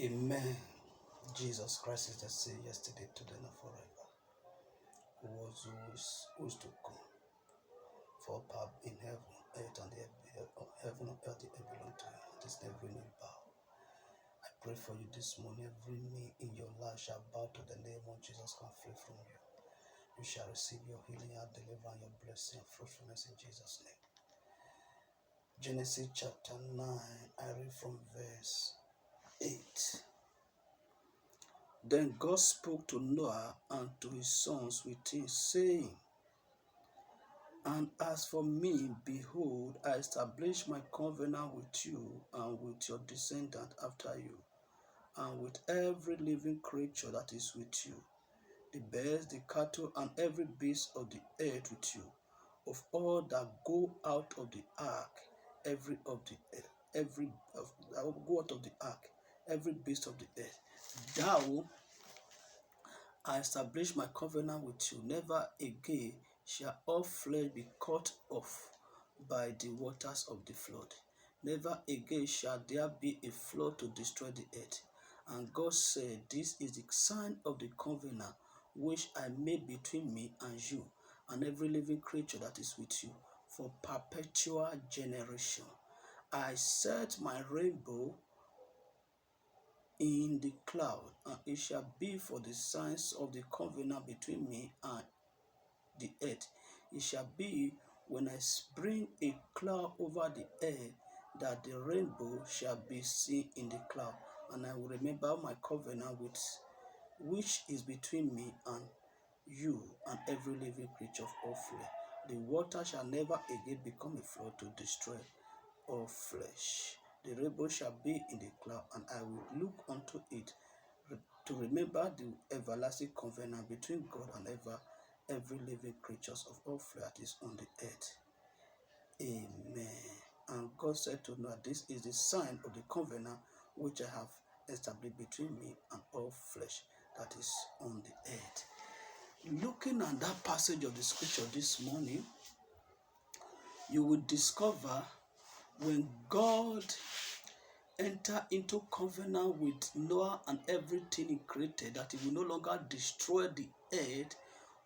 Amen. Jesus Christ is the same yesterday, today, and forever. Who was, who is to come. For power in heaven, earth, and the heaven and earth, they belong to you. This every knee bow. I pray for you this morning. Every knee in your life shall bow to the name of Jesus and flee from you. You shall receive your healing, your deliverance, your blessing, and fruitfulness in Jesus' name. Genesis chapter 9, I read from verse 8. Then God spoke to Noah and to his sons with him, saying, And as for me, behold, I establish my covenant with you and with your descendant after you, and with every living creature that is with you, the birds, the cattle, and every beast of the earth with you, of all that go out of the ark, every beast of the earth. Thou I establish my covenant with you. Never again shall all flesh be cut off by the waters of the flood. Never again shall there be a flood to destroy the earth. And God said, This is the sign of the covenant which I made between me and you and every living creature that is with you for perpetual generation. I set my rainbow in the cloud, and it shall be for the signs of the covenant between me and the earth. It shall be when I bring a cloud over the earth that the rainbow shall be seen in the cloud, and I will remember my covenant which is between me and you and every living creature of all flesh. The water shall never again become a flood to destroy all flesh. The rainbow shall be in the cloud, and I will look unto it to remember the everlasting covenant between God and every living creatures of all flesh that is on the earth. Amen. And God said to Noah, This is the sign of the covenant which I have established between me and all flesh that is on the earth. Looking at that passage of the scripture this morning, you will discover when God entered into covenant with Noah and everything he created, that he will no longer destroy the earth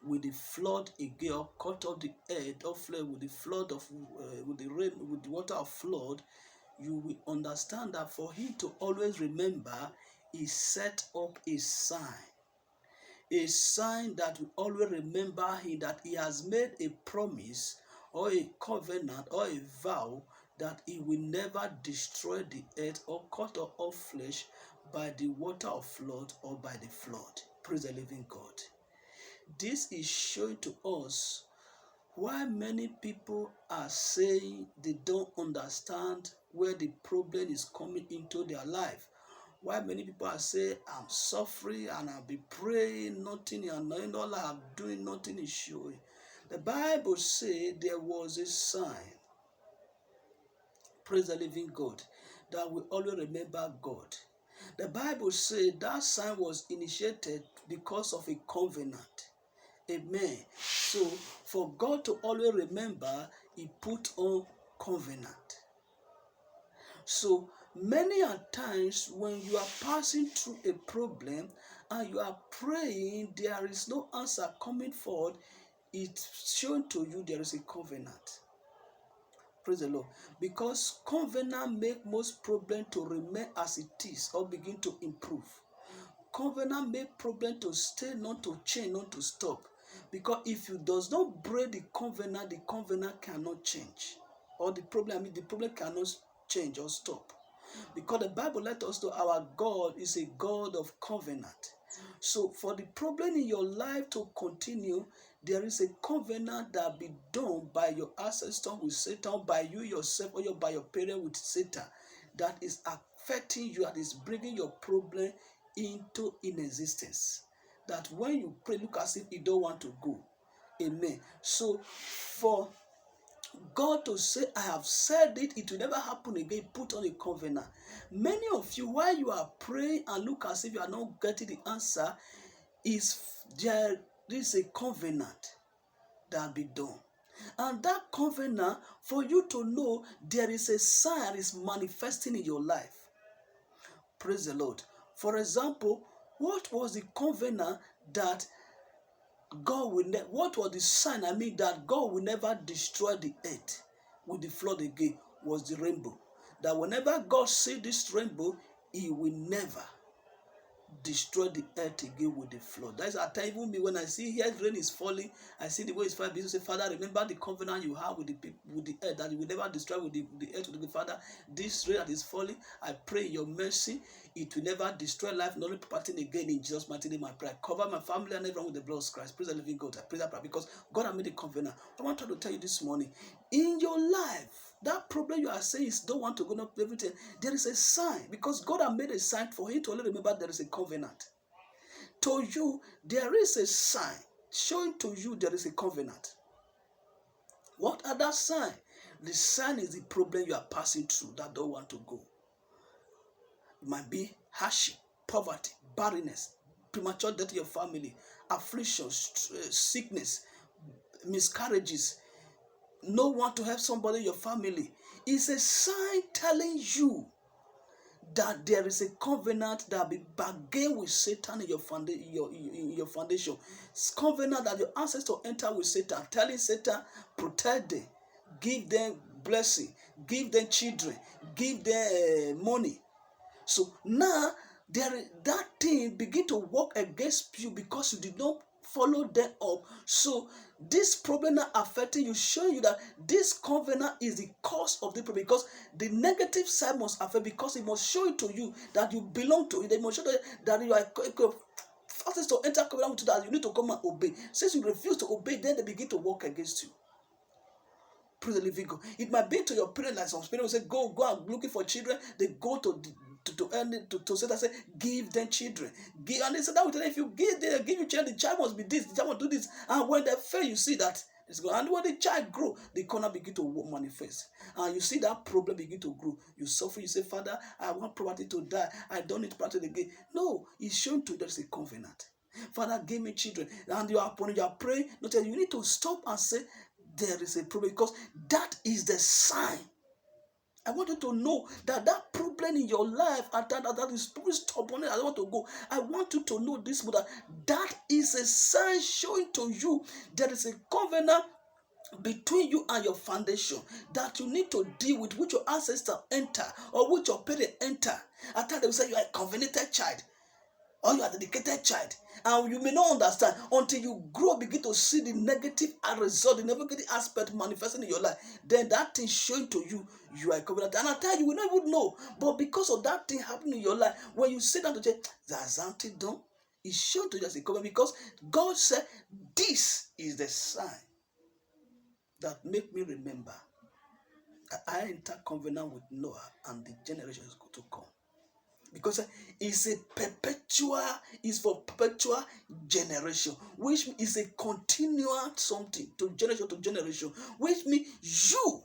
with the flood again, or cut off the earth or flood with the flood of with the rain, with the water of flood. You will understand that for him to always remember, he set up a sign that will always remember him that he has made a promise or a covenant or a vow that he will never destroy the earth or cut off all flesh by the water of flood or by the flood. Praise the living God. This is showing to us why many people are saying they don't understand where the problem is coming into their life. Why many people are saying, I'm suffering and I'll be praying, nothing, and all I'm doing, nothing is showing. The Bible says there was a sign, praise the living God, that we always remember God. The Bible says that sign was initiated because of a covenant. Amen. So for God to always remember, he put on covenant. So many a times when you are passing through a problem and you are praying, there is no answer coming forward, it's shown to you there is a covenant. Praise the Lord. Because covenant make most problem to remain as it is or begin to improve. Covenant make problem to stay, not to change, not to stop. Because if you does not break the covenant cannot change. Or the problem cannot change or stop. Because the Bible let us know our God is a God of covenant. So for the problem in your life to continue, there is a covenant that be done by your ancestor with Satan, by you yourself, or by your parent with Satan, that is affecting you, that is bringing your problem into inexistence. That when you pray, look as if you don't want to go. Amen. So for God to say, I have said it, it will never happen again, put on a covenant. Many of you, while you are praying and look as if you are not getting the answer, there is a covenant that be done. And that covenant, for you to know, there is a sign is manifesting in your life. Praise the Lord. For example, what was the covenant that God will never, what was the sign, that God will never destroy the earth with the flood again, was the rainbow. That whenever God see this rainbow, he will never destroy the earth again with the flood. That's at time, even me, when I see here rain is falling, I see the way it's falling. Say, Father, remember the covenant you have with the people, with the earth, that you will never destroy with the earth. With the Father, this rain that is falling, I pray in your mercy, it will never destroy life, not only property again. In Jesus' mighty name, I pray. I cover my family and everyone with the blood of Christ. Praise the living God. I pray that prayer because God has made a covenant. I want to tell you this morning, in your life, that problem you are saying is don't want to go up everything. There is a sign because God has made a sign for you to only remember there is a covenant. To you, there is a sign showing to you there is a covenant. What are that sign? The sign is the problem you are passing through that don't want to go. It might be hardship, poverty, barrenness, premature death in your family, afflictions, sickness, miscarriages, no one to help somebody in your family. It's a sign telling you that there is a covenant that be bargained with Satan in your foundation. It's covenant that your ancestors enter with Satan, telling Satan, protect them, give them blessing, give them children, give them money. So now that thing begin to work against you because you did not follow them up. So this problem now affecting you, showing you that this covenant is the cause of the problem, because the negative side must affect, because it must show it to you that you belong to it. They must show that you are first to enter covenant with you, that you need to come and obey. Since you refuse to obey, then they begin to work against you. Praise the living God. It might be to your parents, like some parents will say, go and looking for children. They go to say that, say, give them children. And they say that if you give you children, the child must be this, the child must do this. And when they fail, you see that it's good. And when the child grow, the corner begin to manifest. And you see that problem begin to grow. You suffer, you say, Father, I want property to die. I don't need property again. No, it's shown to you there's a covenant. Father, give me children. And you are praying, you need to stop and say, there is a problem, because that is the sign. I want you to know that problem in your life, and that is probably stubborn. I don't want to go. I want you to know this, that is a sign showing to you there is a covenant between you and your foundation that you need to deal with, which your ancestor enter or which your parent enter. At times they will say you are a covenanted child, or you are a dedicated child, and you may not understand until you grow, begin to see the negative result, the negative aspect manifesting in your life. Then that thing showing to you, you are a covenant. And at times you will not even know, but because of that thing happening in your life, when you sit down to say, that's something done, it's shown to you as a covenant, because God said, this is the sign that make me remember that I enter covenant with Noah and the generations to come. Because it's for perpetual generation, which is a continual something to generation, which means you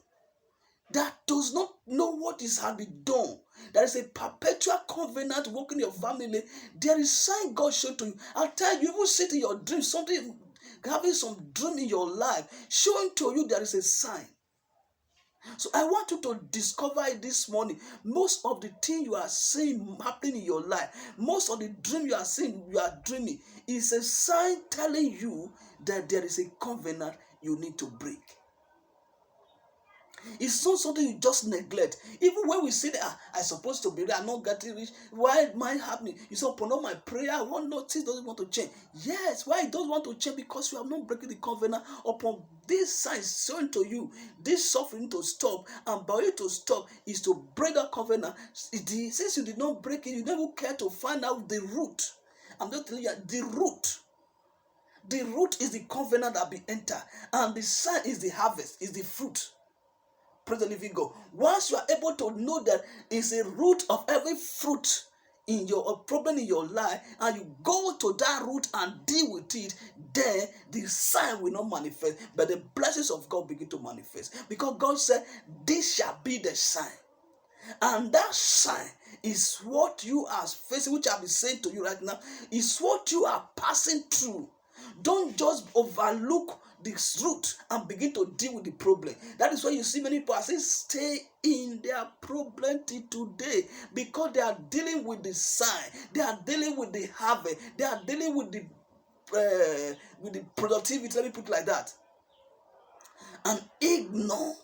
that does not know what is has been done. There is a perpetual covenant working in your family. There is sign God showed to you. I'll tell you, even sit in your dream, something having some dream in your life, showing to you there is a sign. So I want you to discover it this morning. Most of the thing you are seeing happening in your life, most of the dream you are seeing, you are dreaming, is a sign telling you that there is a covenant you need to break. It's not something you just neglect. Even when we say that I'm supposed to be rich, I'm not getting rich, why it might happen? You say, upon all my prayer, one notice doesn't want to change. Yes, why it doesn't want to change? Because you have not breaking the covenant. Upon this sign shown to you, this suffering to stop, and by you to stop is to break that covenant. Since you did not break it, you never care to find out the root. I'm just telling you, the root. The root is the covenant that be entered, and the sign is the harvest, is the fruit. Praise the living God. Once you are able to know that it's a root of every fruit in your problem in your life, and you go to that root and deal with it, then the sign will not manifest, but the blessings of God begin to manifest. Because God said, this shall be the sign. And that sign is what you are facing, which I'll be saying to you right now, is what you are passing through. Don't just overlook this root and begin to deal with the problem. That is why you see many people say stay in their problem till today, because they are dealing with the sign, they are dealing with the harvest, they are dealing with the productivity. Let me put it like that, and ignore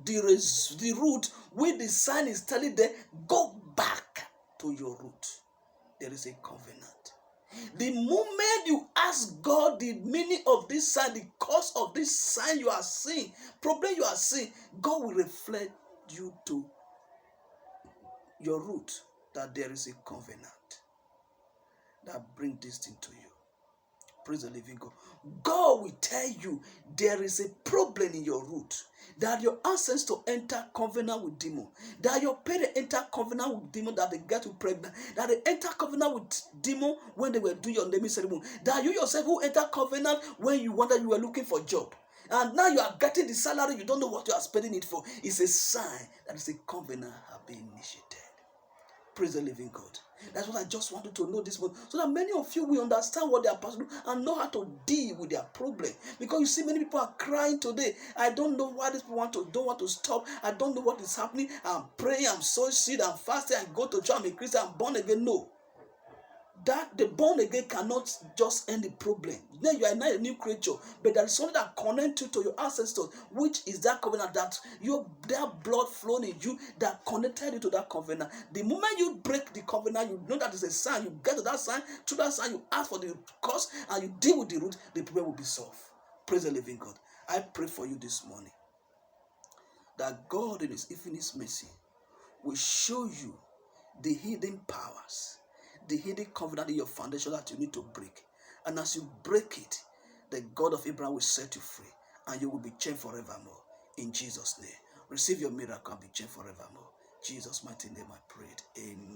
the root where the sign is telling them go back to your root. There is a covenant. The moment you ask God the meaning of this sign, the cause of this sign you are seeing, problem you are seeing, God will reflect you to your root, that there is a covenant that brings this thing to you. Praise the living God. God will tell you there is a problem in your root, that your ancestors enter covenant with demon, that your parents enter covenant with demon, that they get you pregnant, that they enter covenant with demon when they were doing your naming ceremony, that you yourself who enter covenant when you were looking for a job, and now you are getting the salary, you don't know what you are spending it for. It's a sign that is a covenant have been initiated. Praise the living God. That's what I just wanted to know this morning, so that many of you will understand what they are passing through and know how to deal with their problem. Because you see, many people are crying today. I don't know why these people don't want to stop. I don't know what is happening. I'm praying, I'm sowing seed, I'm fasting, I go to church, I'm a Christian, I'm born again. No. That the born again cannot just end the problem. Then you are not a new creature, but there is something that connects you to your ancestors, which is that covenant, that their blood flowing in you that connected you to that covenant. The moment you break the covenant, you know that is a sign. You get to that sign, through that sign, you ask for the cause and you deal with the root, the problem will be solved. Praise the living God. I pray for you this morning that God in His infinite mercy will show you the hidden powers, the hidden covenant in your foundation that you need to break. And as you break it, the God of Abraham will set you free, and you will be changed forevermore. In Jesus' name. Receive your miracle and be changed forevermore. Jesus' mighty name I prayed. Amen.